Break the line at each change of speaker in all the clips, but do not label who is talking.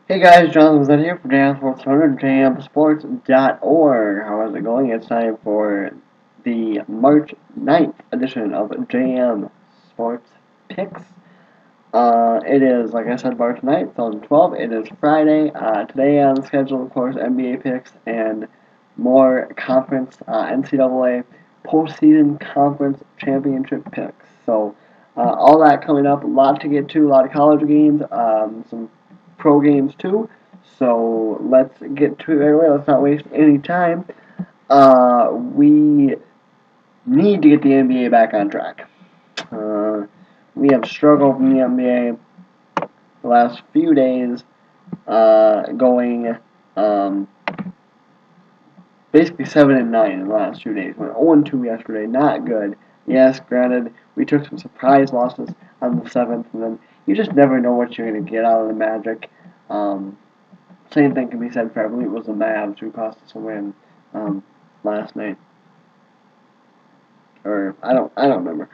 Hey guys, John was here for JM Sports 100, jmsports.org. How is it going? It's time for the March 9th edition of JM Sports Picks. It is, like I said, March 9th, 2012. It is Friday. Today on the schedule, of course, NBA picks and more conference, NCAA postseason conference championship picks. So, all that coming up. A lot to get to, a lot of college games, some pro games too. So, let's get to it right away. Let's not waste any time. We need to get the NBA back on track. We have struggled in the NBA the last few days, going basically 7-9 in the last 2 days. Went 0-2 yesterday, not good. Yes, granted, we took some surprise losses on the 7th, and then you just never know what you're going to get out of the Magic. Same thing can be said for, I believe it was the Mavs who cost us a win last night. Or, I don't remember.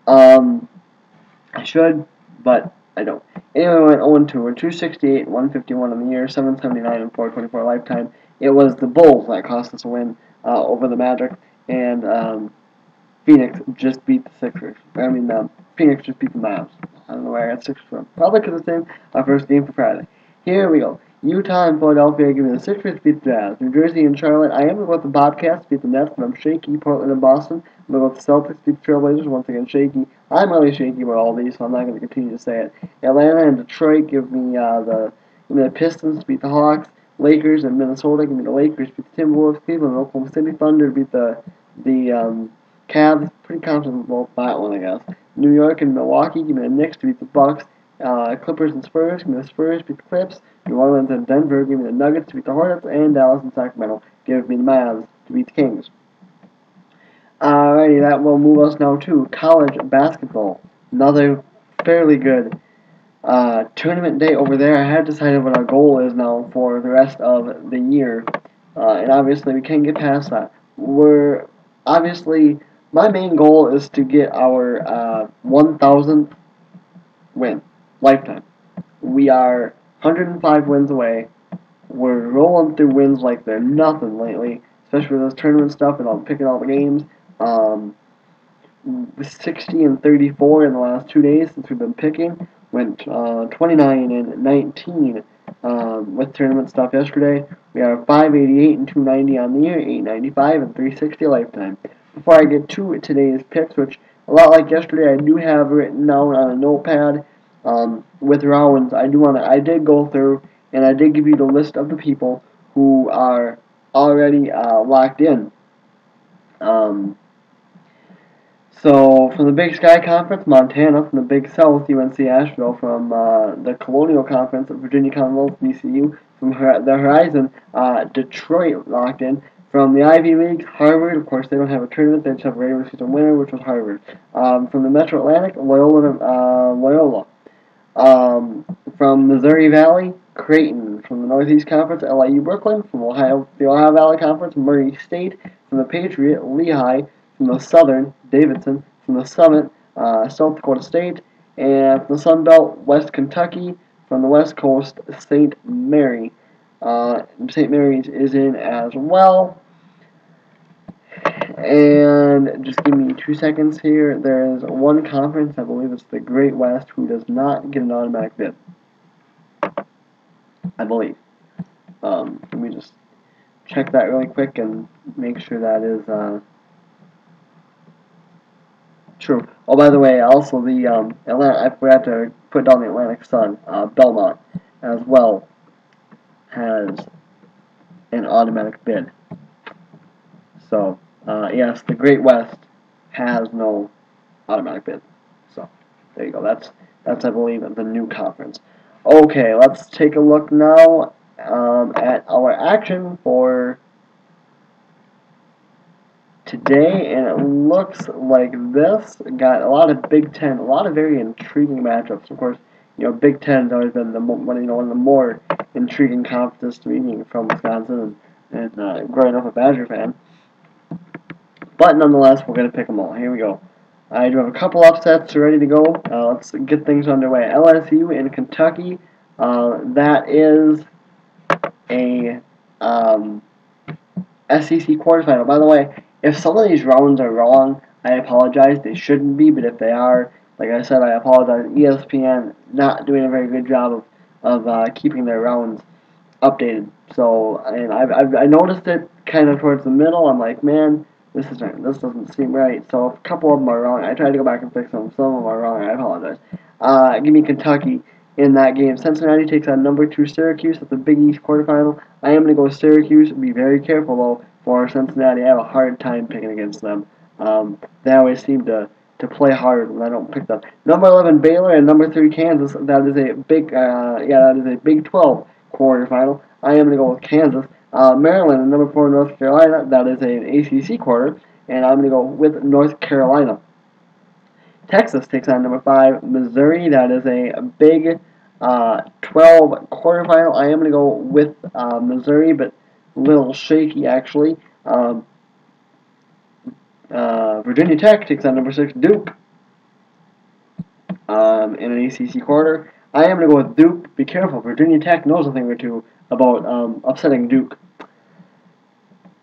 I should, but I don't. Anyway, we went 0-2. We're 268, 151 in the year, 779 and 424 lifetime. It was the Bulls that cost us a win over the Magic, and Phoenix just beat the Sixers. Phoenix just beat the Mavs. I don't know where I got Sixers from. Probably because it's in our first game for Friday. Here we go. Utah and Philadelphia give me the Sixers beat the Jazz. New Jersey and Charlotte. I am going to go with the Bobcats beat the Nets, but I'm shaky. Portland and Boston. I'm going to go with the Celtics beat the Trailblazers. Once again, shaky. I'm really shaky about all these, so I'm not going to continue to say it. Atlanta and Detroit give me the Pistons beat the Hawks. Lakers and Minnesota give me the Lakers beat the Timberwolves. Cleveland and Oklahoma City Thunder beat the Cavs. Pretty confident about that one, I guess. New York and Milwaukee give me the Knicks to beat the Bucks. Clippers and Spurs give me the Spurs beat the Clips. New Orleans and Denver give me the Nuggets to beat the Hornets. And Dallas and Sacramento give me the Mavs to beat the Kings. Alrighty, that will move us now to college basketball. Another fairly good tournament day over there. I have decided what our goal is now for the rest of the year, and obviously we can't get past that. My main goal is to get our 1,000th win lifetime. We are 105 wins away. We're rolling through wins like they're nothing lately, especially with this tournament stuff and I'm picking all the games. 60 and 34 in the last 2 days since we've been picking. Went 29 and 19 with tournament stuff yesterday. We are 588 and 290 on the year, 895 and 360 lifetime. Before I get to today's picks, which a lot like yesterday, I do have written down on a notepad with rounds. I did go through and I did give you the list of the people who are already locked in. So, from the Big Sky Conference, Montana. From the Big South, UNC Asheville. From the Colonial Conference, Virginia Commonwealth, VCU. From the Horizon, Detroit locked in. From the Ivy League, Harvard. Of course, they don't have a tournament. They just have a regular season winner, which was Harvard. From the Metro Atlantic, Loyola. From Missouri Valley, Creighton. From the Northeast Conference, LIU Brooklyn. From the Ohio Valley Conference, Murray State. From the Patriot, Lehigh. From the Southern, Davidson. From the Summit, South Dakota State. And from the Sun Belt, West Kentucky. From the West Coast, St. Mary. St. Mary's is in as well. And just give me 2 seconds here. There is one conference, I believe it's the Great West, who does not get an automatic bid. I believe. Let me just check that really quick and make sure that is true. Oh, by the way, also the I forgot to put down the Atlantic Sun. Belmont as well has an automatic bid. So, yes, the Great West has no automatic bid. So, there you go. That's I believe the new conference. Okay, let's take a look now at our action for today, and it looks like this. Got a lot of Big Ten, a lot of very intriguing matchups. Of course, Big Ten has always been one of the more intriguing conferences to me, being from Wisconsin and growing up a Badger fan. But nonetheless, we're going to pick them all. Here we go. I do have a couple upsets ready to go. Let's get things underway. LSU and Kentucky. That is a SEC quarterfinal. By the way, if some of these rounds are wrong, I apologize. They shouldn't be, but if they are, like I said, I apologize. ESPN not doing a very good job of keeping their rounds updated. So, and I noticed it kind of towards the middle. I'm like, man, this doesn't seem right. So a couple of them are wrong. I tried to go back and fix them. Some of them are wrong. I apologize. Give me Kentucky in that game. Cincinnati takes on number 2 Syracuse at the Big East quarterfinal. I am going to go with Syracuse. Be very careful though for Cincinnati. I have a hard time picking against them. They always seem to play hard when I don't pick them. Number 11 Baylor and number 3 Kansas. That is a Big 12 quarterfinal. I am going to go with Kansas. Maryland and number 4 North Carolina. That is an ACC quarter, and I'm going to go with North Carolina. Texas takes on number 5 Missouri. That is a Big 12 quarterfinal. I am going to go with Missouri, but a little shaky actually. Virginia Tech takes on number 6 Duke in an ACC quarter. I am going to go with Duke. Be careful. Virginia Tech knows a thing or two about upsetting Duke.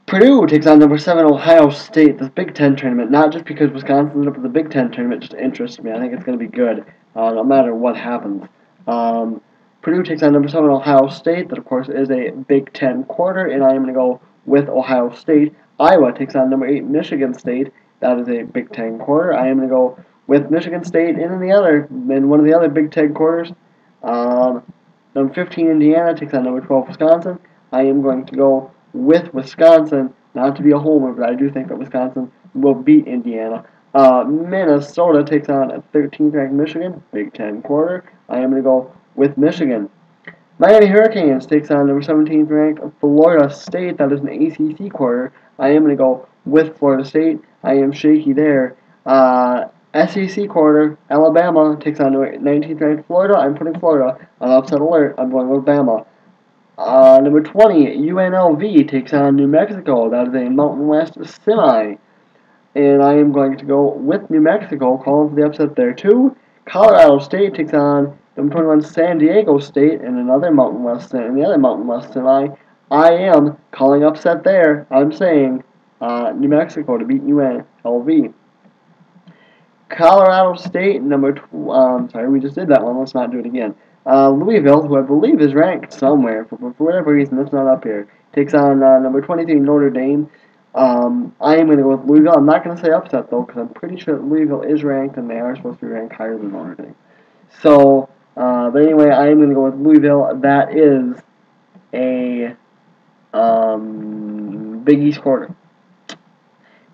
Purdue takes on number 7 Ohio State, this Big Ten tournament, not just because Wisconsin's up at the Big Ten tournament, just interests me. I think it's going to be good, no matter what happens. Purdue takes on number 7 Ohio State, that of course is a Big Ten quarter, and I am going to go with Ohio State. Iowa takes on number 8 Michigan State, that is a Big Ten quarter. I am going to go with Michigan State in one of the other Big Ten quarters. Number 15 Indiana takes on number 12 Wisconsin. I am going to go with Wisconsin, not to be a homer, but I do think that Wisconsin will beat Indiana. Minnesota takes on a 13th ranked Michigan, Big Ten quarter. I am going to go with Michigan. Miami Hurricanes takes on number 17th ranked Florida State. That is an ACC quarter. I am going to go with Florida State. I am shaky there. SEC quarter, Alabama takes on 19th ranked Florida. I'm putting Florida on upset alert. I'm going with Bama. Number 20, UNLV takes on New Mexico. That is a Mountain West semi. And I am going to go with New Mexico, calling for the upset there too. Colorado State takes on number 21 San Diego State in another Mountain West semi. I am calling upset there. I'm saying New Mexico to beat UNLV. Colorado State, we just did that one. Let's not do it again. Louisville, who I believe is ranked somewhere, for whatever reason, it's not up here, takes on number 23 Notre Dame. I am going to go with Louisville. I'm not going to say upset, though, because I'm pretty sure that Louisville is ranked, and they are supposed to be ranked higher than Notre Dame. So, but anyway, I am going to go with Louisville. That is a Big East quarter.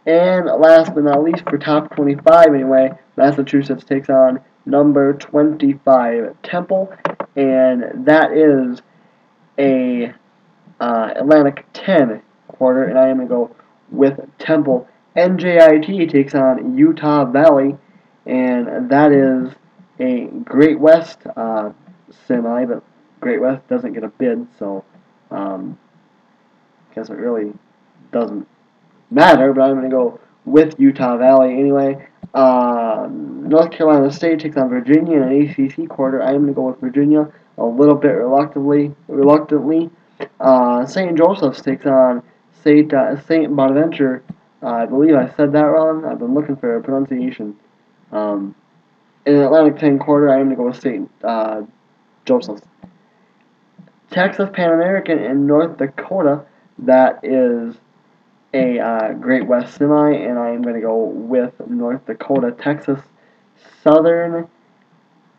And last but not least, for top 25 anyway, Massachusetts takes on number 25 Temple, and that is a Atlantic 10 quarter, and I am going to go with Temple. NJIT takes on Utah Valley, and that is a Great West semi, but Great West doesn't get a bid, so I guess it really doesn't matter, but I'm going to go with Utah Valley anyway. North Carolina State takes on Virginia in an ACC quarter. I am going to go with Virginia a little bit reluctantly. St. Joseph's takes on St. Bonaventure. I believe I said that wrong. I've been looking for a pronunciation. In an Atlantic 10 quarter, I am going to go with St. Joseph's. Texas Pan American in North Dakota. That is a Great West semi, and I am going to go with North Dakota. Texas Southern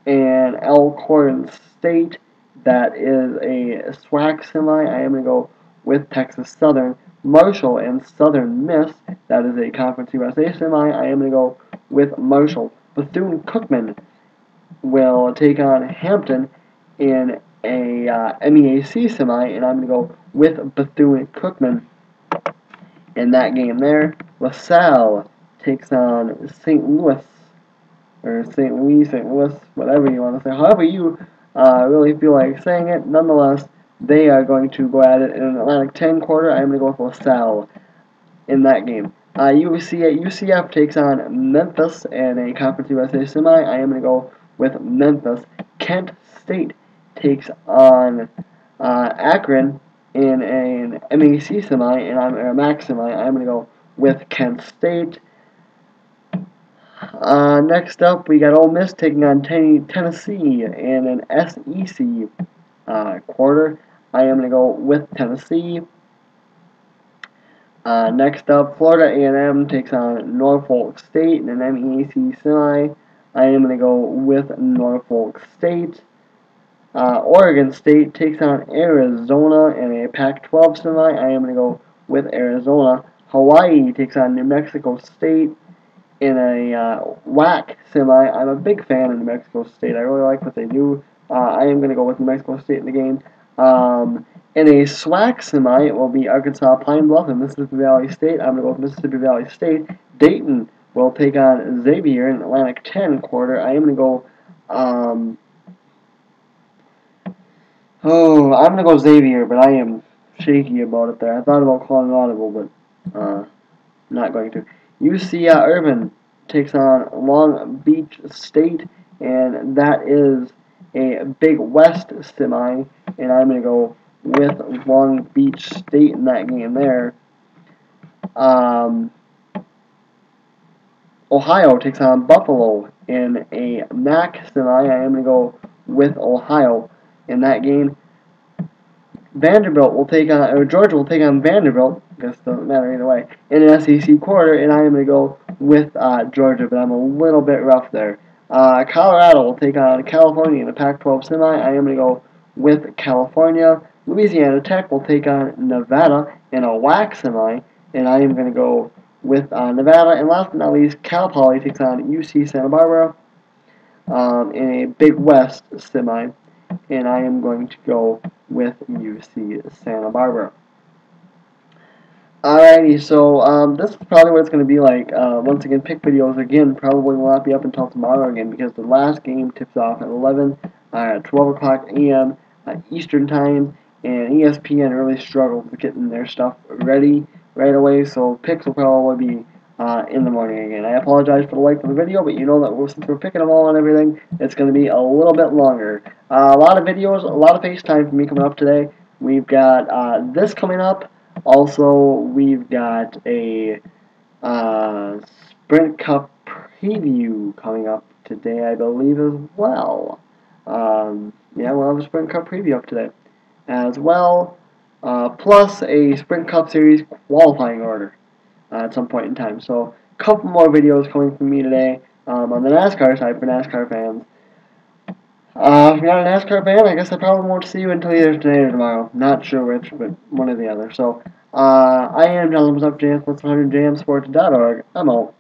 and Elkhorn State. That is a SWAC semi. I am going to go with Texas Southern. Marshall and Southern Miss. That is a Conference USA semi. I am going to go with Marshall. Bethune-Cookman will take on Hampton in a MEAC semi, and I'm going to go with Bethune-Cookman. In that game there, LaSalle takes on St. Louis, or St. Louis, whatever you want to say. However you really feel like saying it, nonetheless, they are going to go at it in an Atlantic 10 quarter. I'm going to go with LaSalle in that game. UCF takes on Memphis in a Conference USA semi. I am going to go with Memphis. Kent State takes on Akron in an MAC semi, and or a MAC semi. I'm going to go with Kent State. Next up, we got Ole Miss taking on Tennessee in an SEC quarter. I am going to go with Tennessee. Next up, Florida A&M takes on Norfolk State in an MEAC semi. I am going to go with Norfolk State. Oregon State takes on Arizona in a Pac-12 semi. I am going to go with Arizona. Hawaii takes on New Mexico State in a WAC semi. I'm a big fan of New Mexico State. I really like what they do. I am going to go with New Mexico State in the game. In a SWAC semi, it will be Arkansas Pine Bluff and Mississippi Valley State. I'm going to go with Mississippi Valley State. Dayton will take on Xavier in Atlantic 10 quarter. I am going to go... I'm going to go Xavier, but I am shaky about it there. I thought about calling an audible, but not going to. UC Irvine takes on Long Beach State, and that is a Big West semi, and I'm going to go with Long Beach State in that game there. Ohio takes on Buffalo in a MAC semi. I am going to go with Ohio in that game. Vanderbilt will take on, or Georgia will take on Vanderbilt. I guess it doesn't matter either way. In an SEC quarter, and I am going to go with Georgia, but I'm a little bit rough there. Colorado will take on California in the Pac-12 semi. I am going to go with California. Louisiana Tech will take on Nevada in a WAC semi, and I am going to go with Nevada. And last but not least, Cal Poly takes on UC Santa Barbara in a Big West semi, and I am going to go with UC Santa Barbara. Alrighty, so this is probably what it's going to be like. Once again, pick videos again probably will not be up until tomorrow again because the last game tips off at 12 o'clock a.m. Eastern Time, and ESPN really struggles with getting their stuff ready right away, so picks will probably be in the morning again. I apologize for the length of the video, but you know that since we're picking them all and everything, it's going to be a little bit longer. A lot of videos, a lot of FaceTime for me coming up today. We've got this coming up. Also, we've got a Sprint Cup preview coming up today, I believe, as well. Yeah, we'll have a Sprint Cup preview up today as well, plus a Sprint Cup Series qualifying order at some point in time. So, a couple more videos coming from me today on the NASCAR side for NASCAR fans. If you're not a NASCAR fan, I guess I probably won't see you until either today or tomorrow. Not sure which, but one or the other. So, I am John Up JS100JMSports.org. I'm out.